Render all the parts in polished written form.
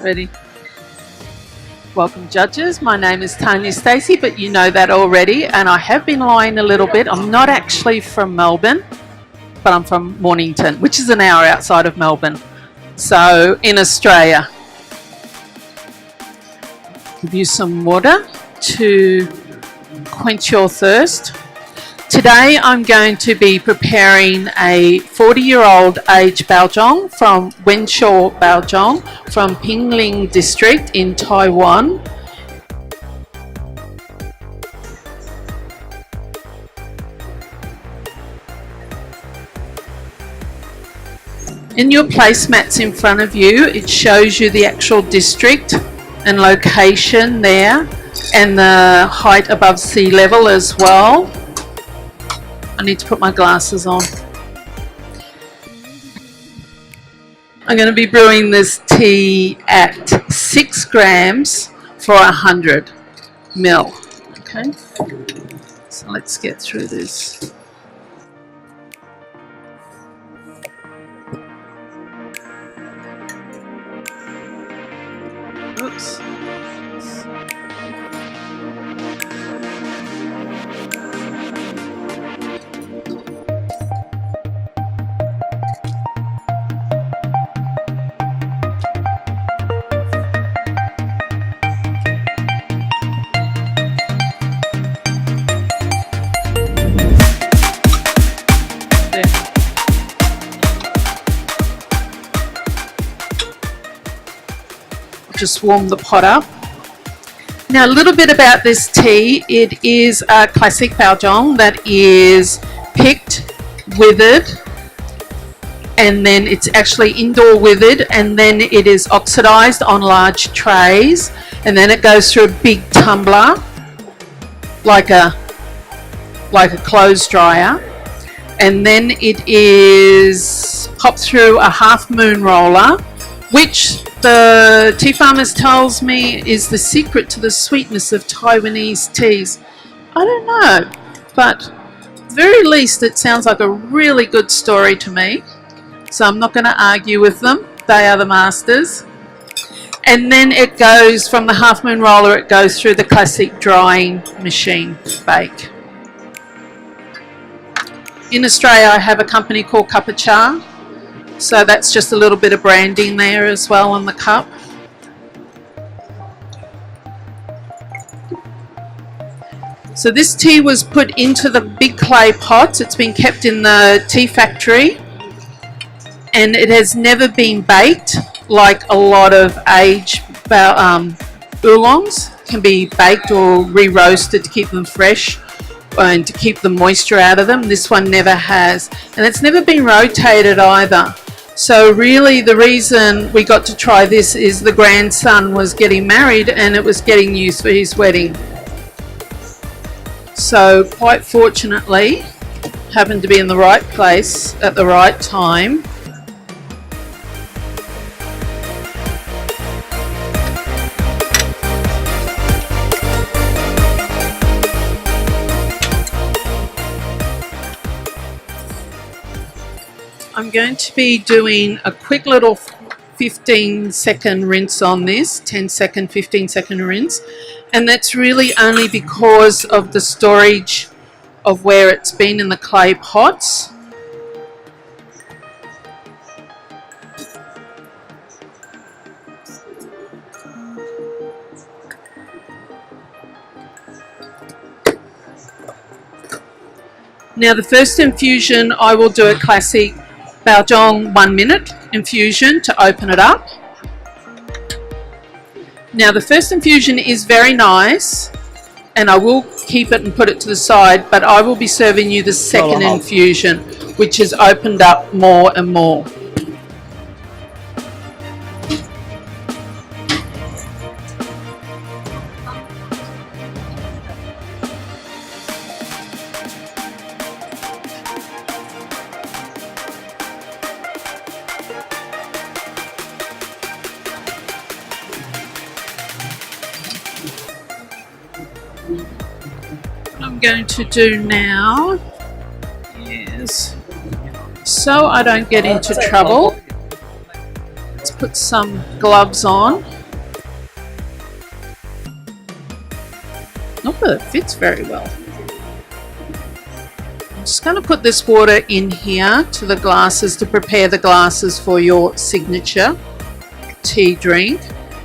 Ready? Welcome judges, my name is Tania Stacey, but you know that already, and I have been lying a little bit. I'm not actually from Melbourne, but I'm from Mornington, which is an hour outside of Melbourne, so in Australia. Give you some water to quench your thirst. Today I'm going to be preparing a 40-year-old aged Baojong from Wenshaw Baojong from Pingling district in Taiwan. In your placemats in front of you, it shows you the actual district and location there, and the height above sea level as well. I need to put my glasses on. I'm going to be brewing this tea at 6 grams for 100 ml. Okay, so let's get through this. Oops. Just warm the pot up. Now a little bit about this tea. It is a classic Baojong that is picked, withered, and then it's actually indoor withered, and then it is oxidized on large trays, and then it goes through a big tumbler like a clothes dryer, and then it is popped through a half moon roller, which the tea farmers tells me is the secret to the sweetness of Taiwanese teas. I don't know, but at the very least it sounds like a really good story to me, so I'm not going to argue with them. They are the masters. And then it goes from the half moon roller, it goes through the classic drying machine bake. In Australia I have a company called Cup of Cha, so that's just a little bit of branding there as well on the cup. So this tea was put into the big clay pots. It's been kept in the tea factory, and it has never been baked like a lot of aged oolongs can be baked or re-roasted to keep them fresh and to keep the moisture out of them. This one never has, and it's never been rotated either. So really the reason we got to try this is the grandson was getting married and it was getting used for his wedding. So quite fortunately, happened to be in the right place at the right time. I'm going to be doing a quick little 15-second rinse on this, 10-second, 15-second rinse, and that's really only because of the storage of where it's been in the clay pots. Now the first infusion I will do a classic Baojong 1-minute infusion to open it up. Now the first infusion is very nice, and I will keep it and put it to the side, but I will be serving you the second infusion, which is opened up more and more. What I'm going to do now is, so I don't get into trouble, let's put some gloves on. Not that it fits very well. I'm just going to put this water in here to the glasses to prepare the glasses for your signature tea drink,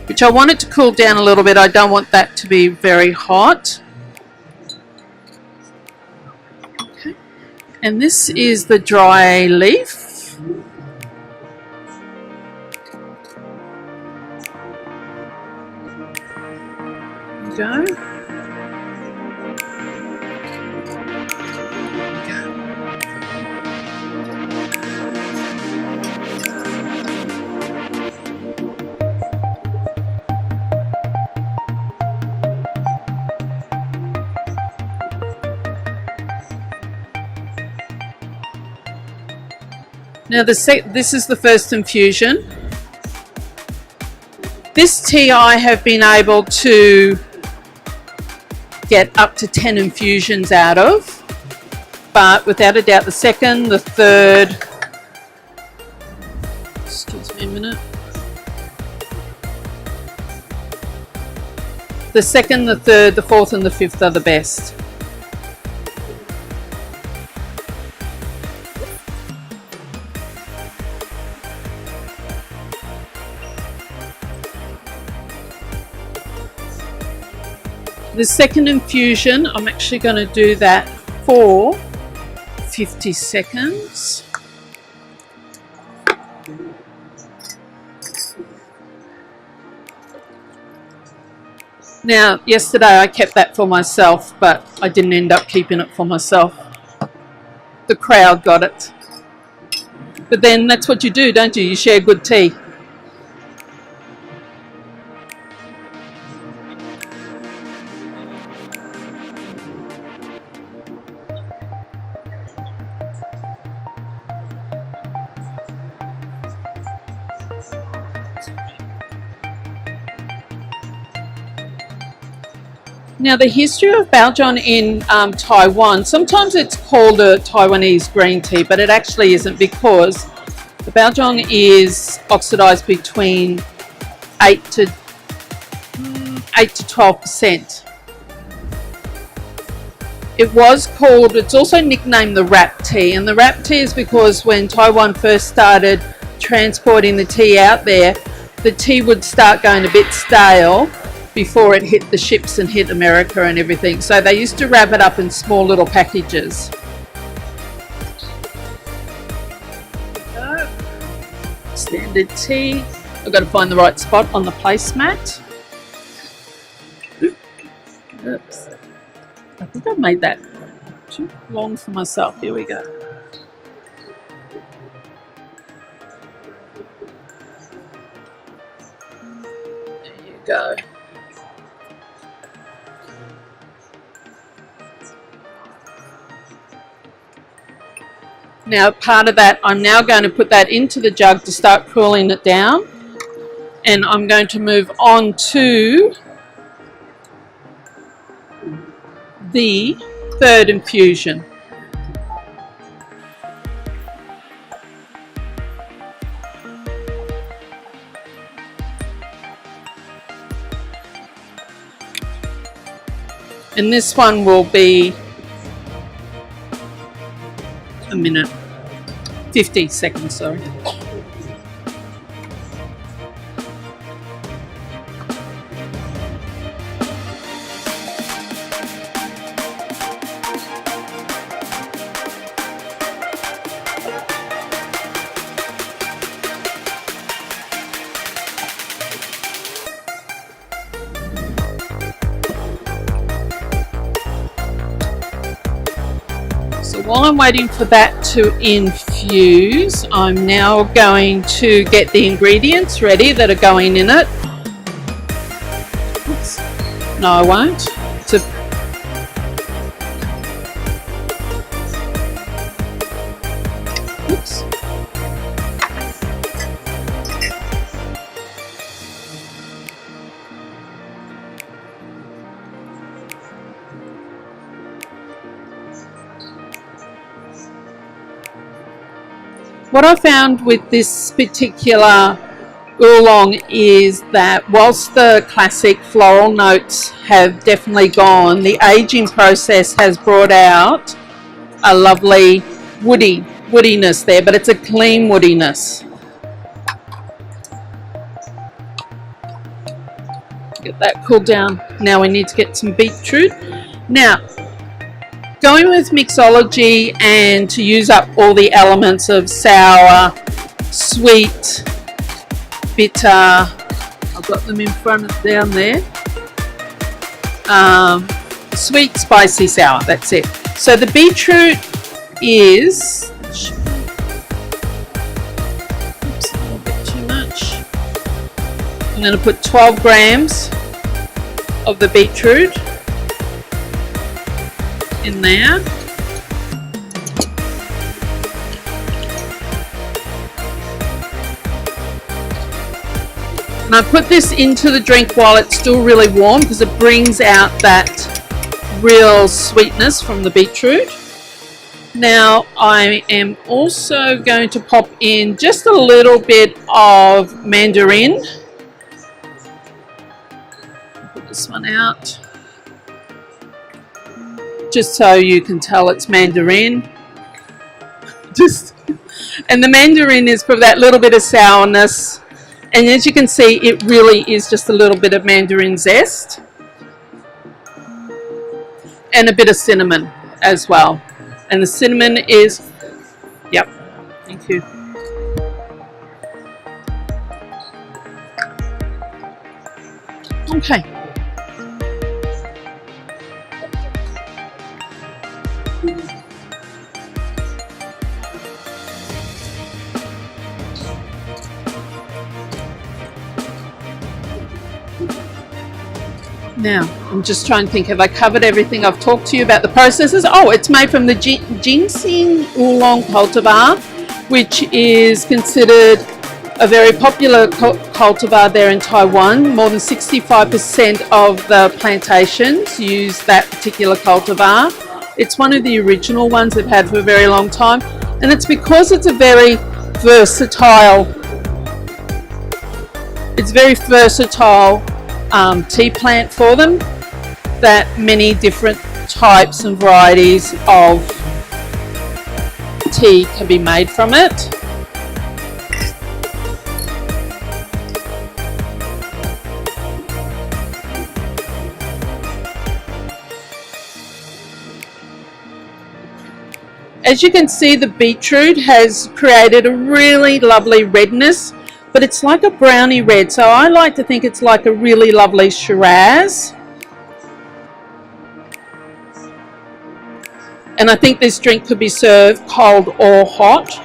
which I want it to cool down a little bit. I don't want that to be very hot. Okay. And this is the dry leaf. There we go. Now this is the first infusion. This tea I have been able to get up to 10 infusions out of, but without a doubt the second, the third, excuse me a minute, the second, the third, the fourth and the fifth are the best. The second infusion, I'm actually going to do that for 50 seconds. Now, yesterday I kept that for myself, but I didn't end up keeping it for myself. The crowd got it. But then that's what you do, don't you? You share good tea. Now the history of Baojun in Taiwan, sometimes it's called a Taiwanese green tea, but it actually isn't, because the Baojun is oxidized between 8 to 12%. It was called, it's also nicknamed the wrap tea, and the wrap tea is because when Taiwan first started transporting the tea out there, the tea would start going a bit stale before it hit the ships and hit America and everything. So they used to wrap it up in small little packages. Standard tea. I've got to find the right spot on the placemat. Oops. I think I've made that too long for myself. Here we go. There you go. Now part of that, I'm now going to put that into the jug to start cooling it down, and I'm going to move on to the third infusion. And this one will be a minute, 50 seconds, sorry. So while I'm waiting for that to infuse, I'm now going to get the ingredients ready that are going in it. Oops. No, I won't. Oops. What I found with this particular, oolong is that whilst the classic floral notes have definitely gone, the aging process has brought out a lovely woodiness there, but it's a clean woodiness. Get that cooled down. Now we need to get some beetroot. Now, going with mixology and to use up all the elements of sour, sweet, bitter, I've got them in front of down there, sweet, spicy, sour, that's it. So the beetroot is, oops, a little bit too much. I'm going to put 12 grams of the beetroot in there. And I put this into the drink while it's still really warm because it brings out that real sweetness from the beetroot. Now I am also going to pop in just a little bit of mandarin. Put this one out, just so you can tell it's mandarin. And the mandarin is for that little bit of sourness. And as you can see, it really is just a little bit of mandarin zest. And a bit of cinnamon as well. And the cinnamon is, yep, thank you. Okay. Now, I'm just trying to think, have I covered everything I've talked to you about the processes? Oh, it's made from the ginseng oolong cultivar, which is considered a very popular cultivar there in Taiwan. More than 65% of the plantations use that particular cultivar. It's one of the original ones they've had for a very long time, and it's because it's a very versatile, tea plant for them, that many different types and varieties of tea can be made from it. As you can see, the beetroot has created a really lovely redness, but it's like a brownie red, so I like to think it's like a really lovely Shiraz. And I think this drink could be served cold or hot.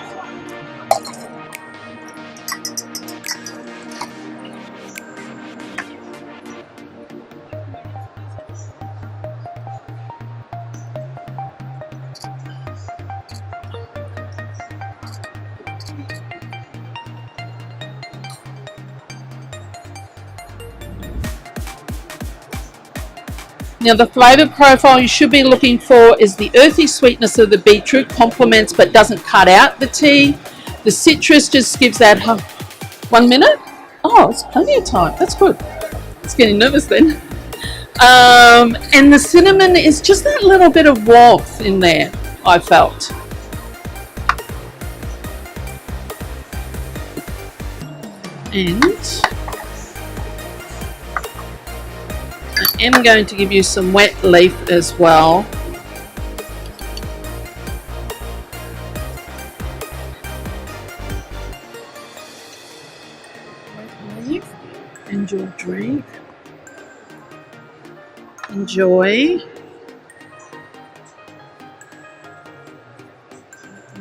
Now the flavour profile you should be looking for is the earthy sweetness of the beetroot complements but doesn't cut out the tea. The citrus just gives that 1 minute. Oh, it's plenty of time. That's good. It's getting nervous then. And the cinnamon is just that little bit of warmth in there, I felt. And I am going to give you some wet leaf as well. Wet leaf and your drink. Enjoy.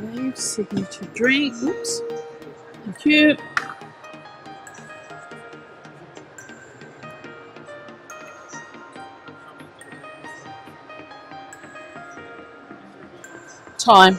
Wet leaf, signature drink. Oops. Thank you. Time.